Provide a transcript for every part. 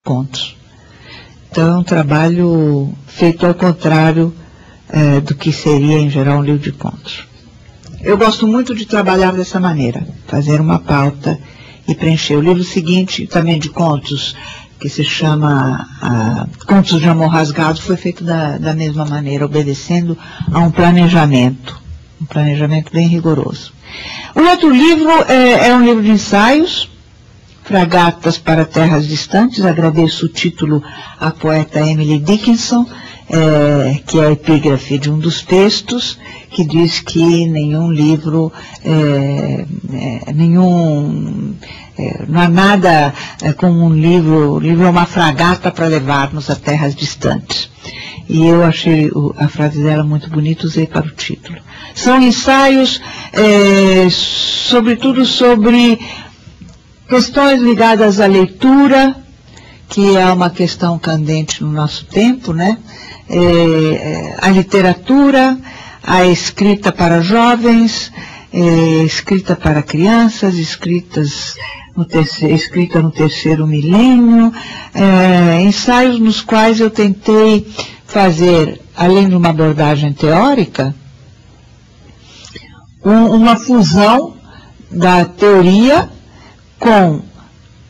contos. Então é um trabalho feito ao contrário do que seria, em geral, um livro de contos. Eu gosto muito de trabalhar dessa maneira, fazer uma pauta e preencher. O livro seguinte, também de contos, que se chama Contos de Amor Rasgado, foi feito da mesma maneira, obedecendo a um planejamento bem rigoroso. O outro livro é um livro de ensaios, Fragatas para Terras Distantes. Agradeço o título à poeta Emily Dickinson, que é a epígrafe de um dos textos, que diz que nenhum livro, não há nada como um livro. O livro é uma fragata para levar-nos a terras distantes. E eu achei a frase dela muito bonita, usei para o título. São ensaios, sobretudo sobre questões ligadas à leitura, que é uma questão candente no nosso tempo, né? A literatura, a escrita para jovens, escrita para crianças, escrita no terceiro milênio, ensaios nos quais eu tentei fazer, além de uma abordagem teórica, uma fusão da teoria com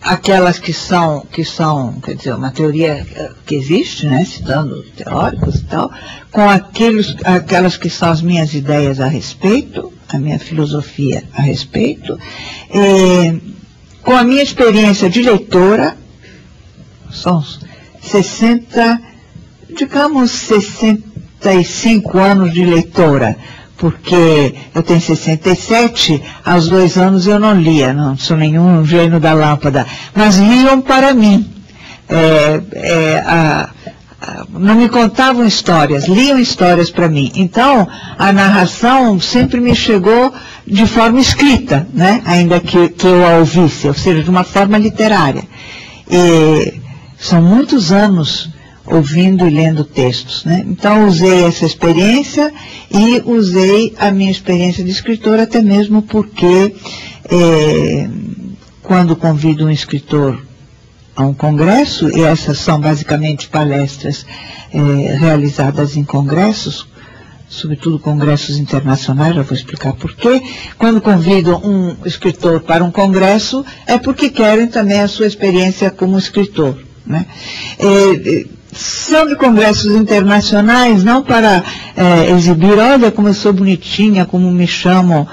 aquelas que são, quer dizer, uma teoria que existe, né, citando teóricos e tal, com aquelas que são as minhas ideias a respeito, a minha filosofia a respeito, com a minha experiência de leitora. São 65 anos de leitora, porque eu tenho 67, aos 2 anos eu não lia, não sou nenhum gênio da lâmpada, mas liam para mim. Não me contavam histórias, liam histórias para mim. Então, a narração sempre me chegou de forma escrita, né? Ainda que eu a ouvisse, ou seja, de uma forma literária. E são muitos anos ouvindo e lendo textos, né? Então usei essa experiência e usei a minha experiência de escritor, até mesmo porque quando convido um escritor a um congresso, e essas são basicamente palestras realizadas em congressos, sobretudo congressos internacionais, já vou explicar por quê. Quando convido um escritor para um congresso, é porque querem também a sua experiência como escritor, né? São de congressos internacionais, não para exibir, olha como eu sou bonitinha, como me chamam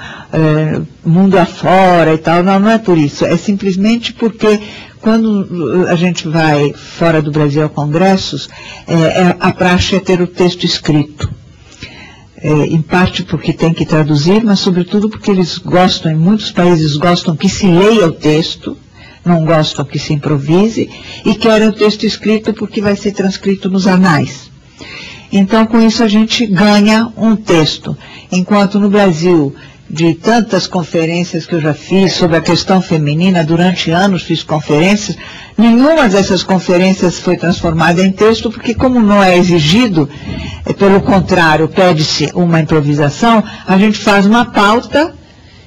mundo afora e tal, não é por isso, é simplesmente porque quando a gente vai fora do Brasil a congressos, a praxe é ter o texto escrito. Em parte porque tem que traduzir, mas sobretudo porque eles gostam, em muitos países gostam que se leia o texto, não gostam que se improvise, e querem o texto escrito porque vai ser transcrito nos anais. Então, com isso, a gente ganha um texto. Enquanto no Brasil, de tantas conferências que eu já fiz sobre a questão feminina, durante anos fiz conferências, nenhuma dessas conferências foi transformada em texto, porque como não é exigido, pelo contrário, pede-se uma improvisação, a gente faz uma pauta,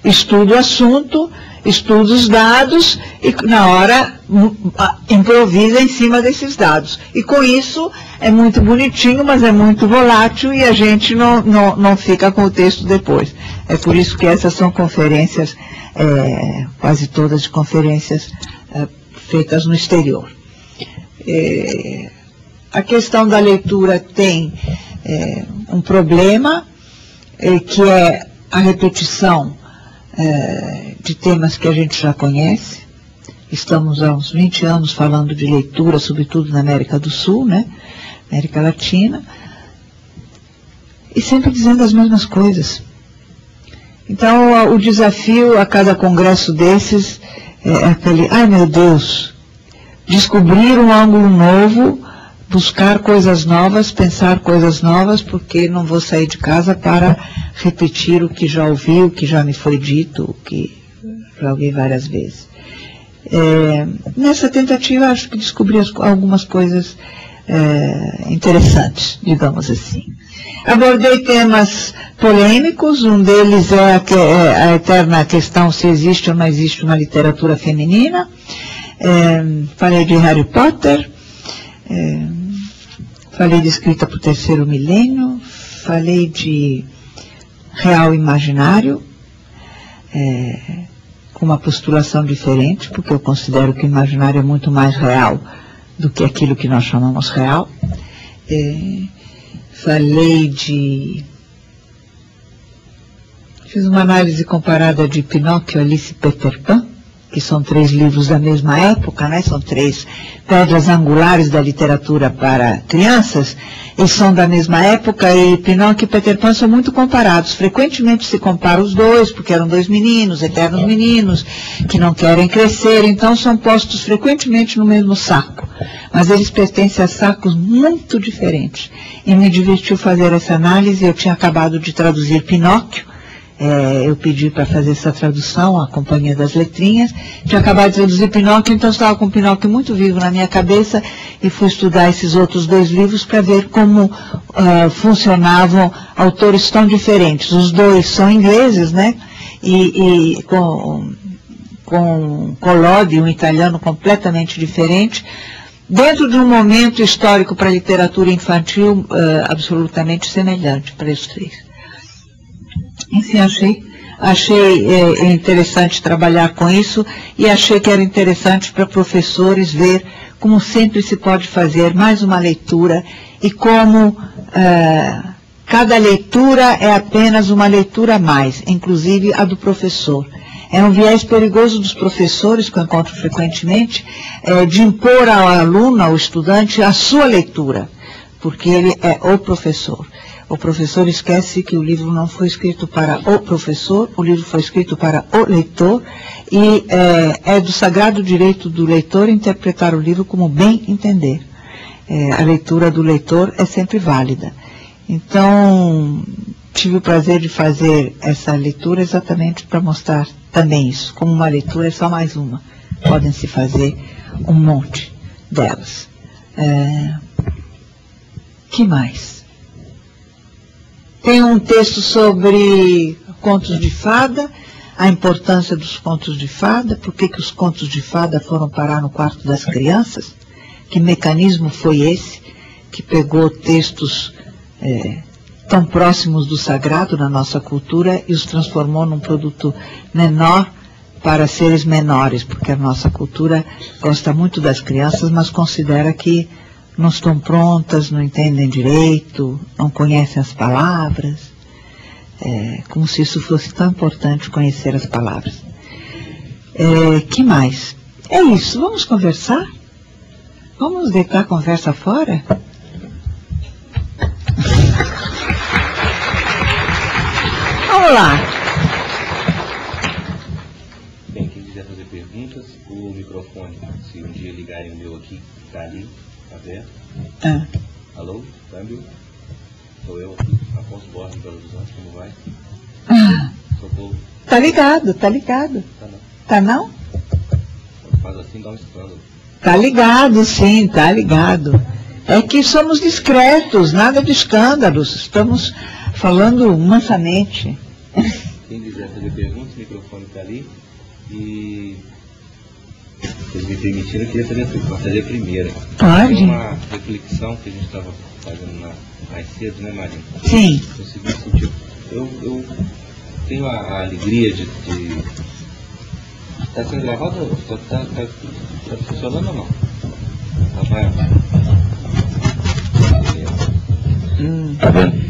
estuda o assunto, estuda os dados e na hora improvisa em cima desses dados. E com isso é muito bonitinho, mas é muito volátil e a gente não fica com o texto depois. É por isso que essas são conferências, quase todas de conferências feitas no exterior. A questão da leitura tem um problema, que é a repetição de temas que a gente já conhece. Estamos há uns 20 anos falando de leitura, sobretudo na América do Sul, né? América Latina, e sempre dizendo as mesmas coisas. Então, o desafio a cada congresso desses é aquele, ai meu Deus, descobrir um ângulo novo, buscar coisas novas, pensar coisas novas, porque não vou sair de casa para repetir o que já ouvi, o que já me foi dito, o que já ouvi várias vezes. Nessa tentativa, acho que descobri algumas coisas interessantes, digamos assim. Abordei temas polêmicos, um deles é a eterna questão se existe ou não existe uma literatura feminina. Falei de Harry Potter, falei de escrita para o terceiro milênio, falei de real imaginário, com uma postulação diferente, porque eu considero que o imaginário é muito mais real do que aquilo que nós chamamos real. Fiz uma análise comparada de Pinóquio, Alice e Peter Pan, que são 3 livros da mesma época, né? São 3 pedras angulares da literatura para crianças, e são da mesma época, e Pinóquio e Peter Pan são muito comparados. Frequentemente se compara os dois, porque eram 2 meninos, eternos meninos, que não querem crescer, então são postos frequentemente no mesmo saco. Mas eles pertencem a sacos muito diferentes. E me divertiu fazer essa análise. Eu tinha acabado de traduzir Pinóquio, eu pedi para fazer essa tradução, a Companhia das Letrinhas. Tinha acabado de traduzir Pinóquio, então estava com Pinóquio muito vivo na minha cabeça e fui estudar esses outros 2 livros para ver como funcionavam autores tão diferentes. Os 2 são ingleses, né? E com Collodi, um italiano completamente diferente, dentro de um momento histórico para a literatura infantil absolutamente semelhante para os 3. Enfim, achei interessante trabalhar com isso e achei que era interessante para professores ver como sempre se pode fazer mais uma leitura e como cada leitura é apenas uma leitura a mais, inclusive a do professor. É um viés perigoso dos professores, que eu encontro frequentemente, de impor ao aluno, ao estudante, a sua leitura, porque ele é o professor. O professor esquece que o livro não foi escrito para o professor, o livro foi escrito para o leitor, e é do sagrado direito do leitor interpretar o livro como bem entender. A leitura do leitor é sempre válida. Então, tive o prazer de fazer essa leitura exatamente para mostrar também isso. Como uma leitura é só mais uma. Podem se fazer um monte delas. Que mais? Tem um texto sobre contos de fada, a importância dos contos de fada, por que os contos de fada foram parar no quarto das crianças, que mecanismo foi esse que pegou textos tão próximos do sagrado na nossa cultura e os transformou num produto menor para seres menores, porque a nossa cultura gosta muito das crianças, mas considera que não estão prontas, não entendem direito, não conhecem as palavras, como se isso fosse tão importante conhecer as palavras. Que mais? É isso, vamos conversar? Vamos deitar a conversa fora? Vamos lá. Bem, quem quiser fazer perguntas, o microfone, se um dia ligarem o meu aqui, está ali. Aberto. Alô, câmbio? Sou eu aqui, Afonso Borges, de Belo Horizonte, como vai? Socorro. Tá ligado, tá ligado. Tá não. Tá não? Quando faz assim, dá um escândalo. Tá ligado, sim, tá ligado. É que somos discretos, nada de escândalos, estamos falando mansamente. Quem quiser fazer perguntas, o microfone está ali. E se eles me permitirem, eu queria fazer a primeira. Pode. É uma reflexão que a gente estava fazendo mais cedo, né, Marina? Sim. No seguinte sentido, eu tenho a alegria de... Está sendo gravado? Está funcionando ou não? Rafael? Tá vendo?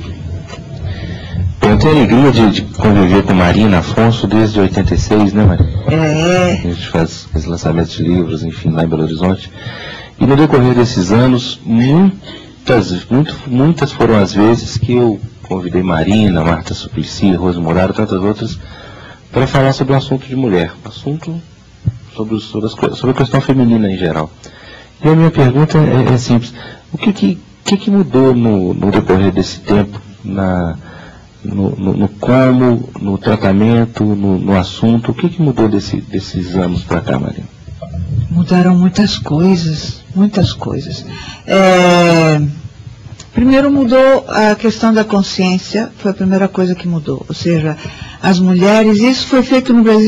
Eu tenho a alegria de conviver com Marina Afonso desde 86, né, Marina? A gente faz os lançamentos de livros, enfim, lá em Belo Horizonte. E no decorrer desses anos, muitas foram as vezes que eu convidei Marina, Marta Suplicy, Rose Muraro, tantas outras, para falar sobre um assunto de mulher, assunto sobre a questão feminina em geral. E a minha pergunta é simples: o que mudou no decorrer desse tempo, no como, no tratamento, no assunto? O que mudou desses anos para cá, Marina? Mudaram muitas coisas, muitas coisas. Primeiro mudou a questão da consciência, foi a primeira coisa que mudou. Ou seja, as mulheres, isso foi feito no Brasil